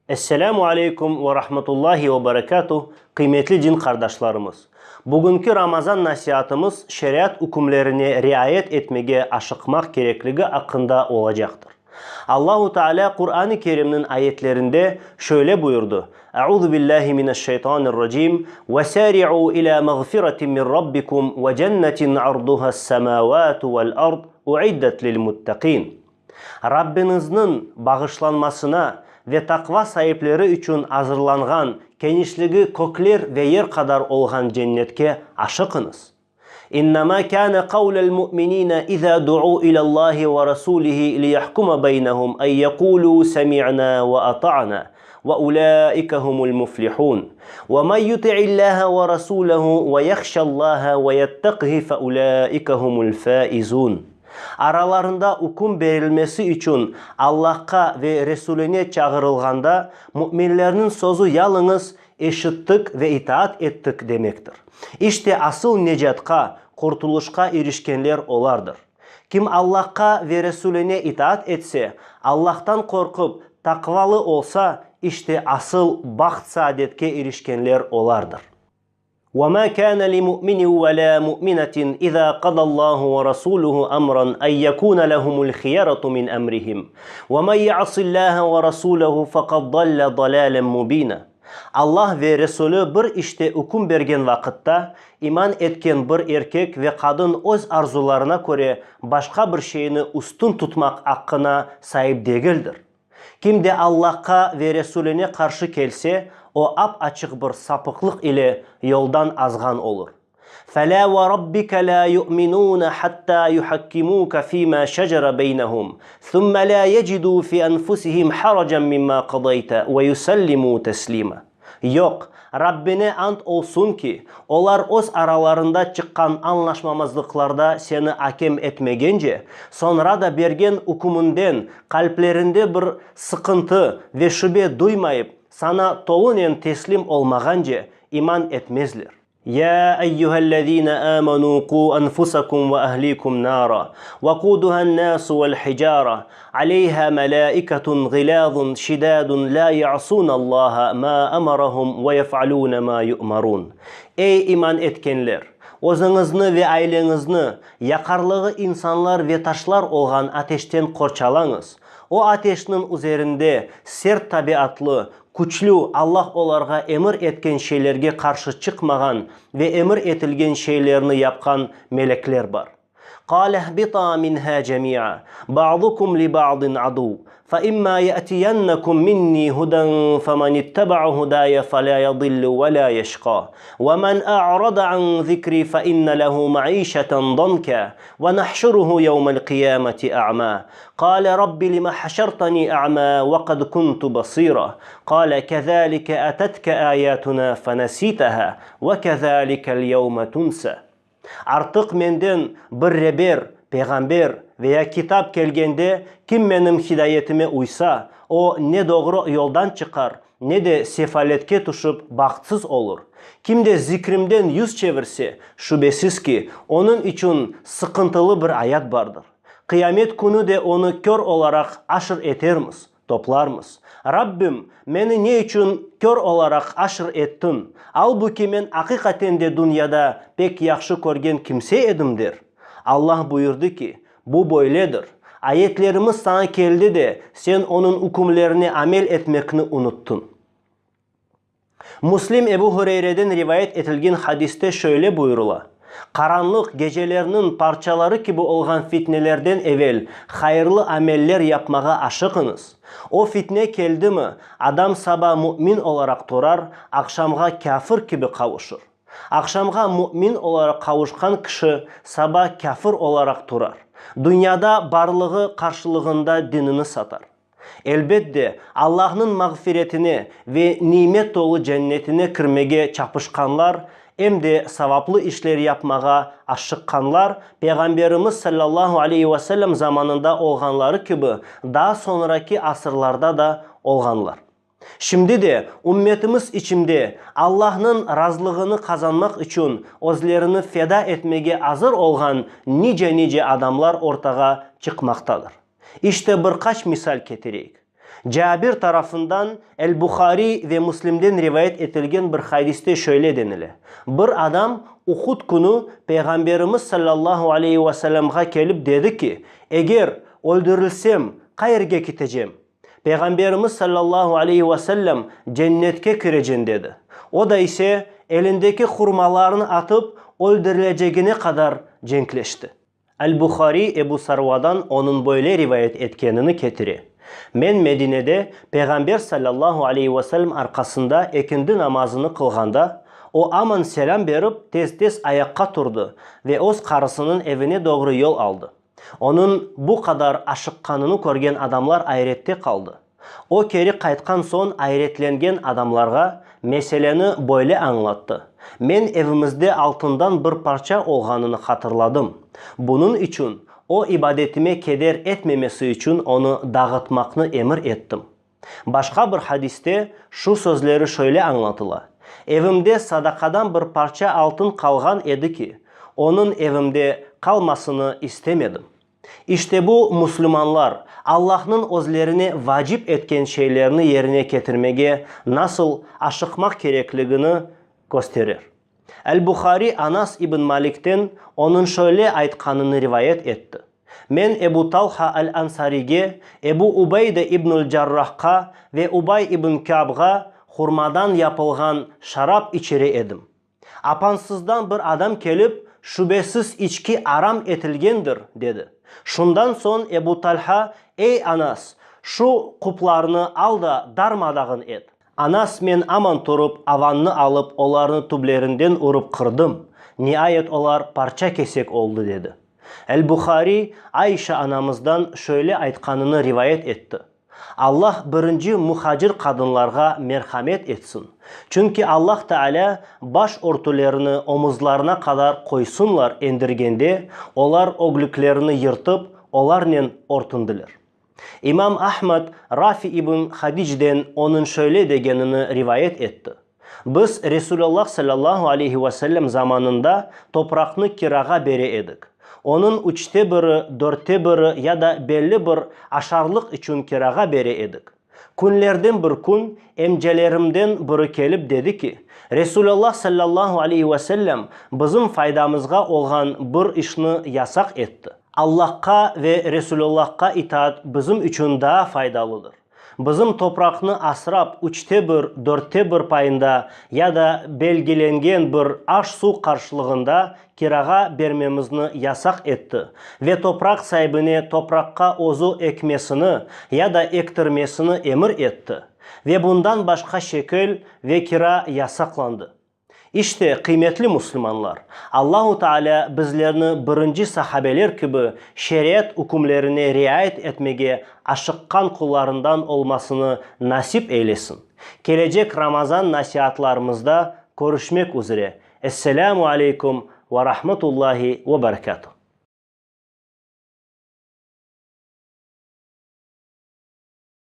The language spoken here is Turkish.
Esselamu aleykum ve rahmetullahi ve berekatuh. Kıymetli din kardeşlerimiz. Bugünkü Ramazan nasihatımız şeriat hükümlerine riayet etmeye aşıkmak gerekliliği hakkında olacaktır. Allahu Teala Kur'an-ı Kerim'in ayetlerinde şöyle buyurdu. Euzu billahi mineşşeytanirracim. Vesari'u ila mağfiretin min rabbikum ve cennetin arduhas semavatu vel ard uiddet lil muttaqin. Rabbinizin bağışlanmasına ve takva sahipleri için hazırlanan genişliği kökler ve yer kadar olan cennetke aşıkınız. İnnemâ kâne kavlel mu'minîne izâ du'u ilallâhi ve rasûlihi liyahkuma beynehum en yekûlû semi'nâ ve ata'nâ ve ulâike humul muflihûn. Ve men yuti'illâhe ve rasûlehu ve yahşallâhe ve yetteqhi fe ulâike humul fâizûn. Aralarında hüküm verilmesi için Allah'a ve Resulüne çağrılganda müminlerin sözü yalnız eşittik ve itaat ettik demektir. İşte asıl necatka, kurtuluşka erişkenler olardır. Kim Allah'a ve Resulüne itaat etse, Allah'tan korkup takvalı olsa işte asıl baht saadetke erişkenler olardır. وَمَا كَانَ لِمُؤْمِنٍ وَلَا مُؤْمِنَةٍ إِذَا قَضَى اللّٰهُ وَرَسُولُهُ أَمْرًا أَنْ يَكُونَ لَهُمُ الْخِيَرَةُ مِنْ أَمْرِهِمْ وَمَنْ يَعْصِ اللّٰهَ وَرَسُولَهُ فَقَدْ ضَلَّ ضَلَالًا مُب۪ينًا. Allah ve Resulü bir işte hüküm bergen vakitte iman etken bir erkek ve kadın öz arzularına göre başka bir şeyini üstün tutmak hakkına sahip değildir. Kim de Allah'a ve Resulüne karşı gelse o apaçık bir sapıklık ile yoldan azgan olur. فَلَا وَرَبِّكَ لَا يُؤْمِنُونَ حَتَّى يُحَكِّمُوكَ فِي مَا شَجَرَ بَيْنَهُمْ ثُمَّ لَا يَجِدُوا فِي أَنْفُسِهِمْ حَرَجًا مِمَّا قَضَيْتَ وَيُسَلِّمُوا تَسْلِيمًا. Yok, Rabbine ant olsun ki onlar öz aralarında çıkan anlaşmamazlıklarda seni hakem etmegence, sonra da bergen hükümünden kalplerinde bir sıkıntı ve şüphe duymayıp sana tolunen teslim olmaganca iman etmezler. يا أيها الذين آمنوا قوا أنفسكم وأهليكم نارا وقودها الناس والحجارة عليها ملائكة غلاظ شداد لا يعصون الله ما أمرهم ويفعلون ما يؤمرون. Ey iman etkenler! Özünüzni ve ailenizni yakarlığı insanlar ve taşlar olan ateşten korçalаңыз. O ateşinin üzerinde sert tabiatlı, güçlü Allah onlarga emir etken şeylerge karşı çıkmagan ve emir etilgen şeylerini yapkan melekler var. قال اهبطا منها جميعا بعضكم لبعض عدو فإما يأتينكم مني هدى فمن اتبع هداي فلا يضل ولا يشقى ومن أعرض عن ذكري فإن له معيشة ضنكا ونحشره يوم القيامة أعمى قال رب لم حشرتني أعمى وقد كنت بصيرا قال كذلك أتتك آياتنا فنسيتها وكذلك اليوم تنسى. Artık menden bir reber, peygamber veya kitap gelgende kim benim hidayetime uysa o ne doğru yoldan çıkar ne de sefaletke düşüp bahtsız olur. Kim de zikrimden yüz çevirse şüphesiz ki onun için sıkıntılı bir hayat vardır. Kıyamet günü de onu kör olarak aşır edermiz, toplarmız. Rabbim beni ne için kör olarak aşır ettin? Halbuki men hakikaten de dünyada pek yaxşı görgen kimse edimdir. Allah buyurdu ki bu böyledir. Ayetlerimiz sana geldi de sen onun hükümlerini amel etmekini unuttun. Müslim Ebu Hureyre'den rivayet edilgen hadiste şöyle buyurula. Karanlık gecelerinin parçaları gibi olan fitnelerden evvel hayırlı ameller yapmağa aşıkınız. O fitne geldi mi adam sabah mümin olarak durar, akşamga kafir gibi kavuşur. Akşamga mümin olarak kavuşkan kişi sabah kafir olarak durar. Dünyada barlığı karşılığında dinini satar. Elbette Allah'ın mağfiretine ve nimet dolu cennetine kirmege çapışkanlar hem de savaplı işler yapmağa aşıkkanlar Peygamberimiz sallallahu aleyhi ve sellem zamanında olganları gibi daha sonraki asırlarda da olganlar. Şimdi de ümmetimiz içinde Allah'ın razılığını kazanmak için özlerini feda etmeye hazır olan nice adamlar ortaya çıkmaktadır. İşte birkaç misal getireyim. Cabir tarafından El-Bukhari ve Müslim'den rivayet edilen bir hadiste şöyle denilir. Bir adam Uhud günü Peygamberimiz sallallahu aleyhi ve sellem'e gelip dedi ki, eğer öldürülsem kayerge gideceğim? Peygamberimiz sallallahu aleyhi ve sellem cennetke gireceğim dedi. O da ise elindeki hurmalarını atıp öldürüleceğine kadar cenkleşti. El-Bukhari Ebu Sarva'dan onun böyle rivayet etkenini getirir. Men Medine'de Peygamber sallallahu aleyhi ve sellem arkasında ikindi namazını kılganda o aman selam verip tez ayakta turdu ve öz karısının evine doğru yol aldı. Onun bu kadar aşıkkanını görgen adamlar ayrette kaldı. O geri kaytkan son ayretlengen adamlarga meseleni böyle anlattı. Men evimizde altından bir parça olganını hatırladım. Bunun için o ibadetime keder etmemesi için onu dağıtmakını emir ettim. Başka bir hadiste şu sözleri şöyle anlatılar. Evimde sadakadan bir parça altın kalgan edi ki, onun evimde kalmasını istemedim. İşte bu Müslümanlar Allah'ın özlerine vacip etken şeylerini yerine getirmeye nasıl aşıkmak gerekliğini gösterir. El-Bukhari Anas ibn Malik'ten onun şöyle aytkanını rivayet etti. Men Ebu Talha el-Ansari'ge, Ebu Ubeyde ibn Cerrah'a ve Ubay ibn Ka'b'a hurmadan yapılgan şarap içeri edim. Apansızdan bir adam gelip şüphesiz içki aram etilgendir dedi. Şundan son Ebu Talha, ey Anas, şu kuplarını al da darmadağın et. Anas men aman turup avanını alıp onlarını tüblerinden urup kırdım. Nihayet onlar parça kesek oldu dedi. El-Bukhari Ayşe anamızdan şöyle aytkanını rivayet etti. Allah birinci muhacir kadınlarga merhamet etsin. Çünkü Allah Teala baş örtülerini omuzlarına kadar koysunlar endirgende, onlar oglüklerini yırtıp onlarla örtündüler. İmam Ahmed Rafi ibn Hadic'den onun şöyle degenini rivayet etti. Biz Resulullah sallallahu aleyhi ve sellem zamanında toprakını kiraga bere edik. Onun 3'te biri, 4'te biri ya da belli bir aşarlık için kiraga bere edik. Günlerden bir gün emcelerimden biri gelip dedi ki, Resulullah sallallahu aleyhi ve sellem bizim faydamızga olgan bir işini yasak etti. Allah'a ve Resulullah'a itaat bizim için daha faydalıdır. Bizim toprakını asrap 3'te 1, 4'te 1 payında ya da belgelengen bir aş su karşılığında kiraga vermemizni yasak etti. Ve toprak sahibine toprakka ozu ekmesini ya da ektirmesini emir etti. Ve bundan başka şekil ve kira yasaklandı. İşte kıymetli Müslümanlar, Allahu Teala bizlerini birinci sahabeler gibi şeriat hükümlerine riayet etmeye aşıkkan kullarından olmasını nasip eylesin. Gelecek Ramazan nasihatlarımızda görüşmek üzere. Esselamu Aleyküm ve Rahmetullahi ve Berekatuhu.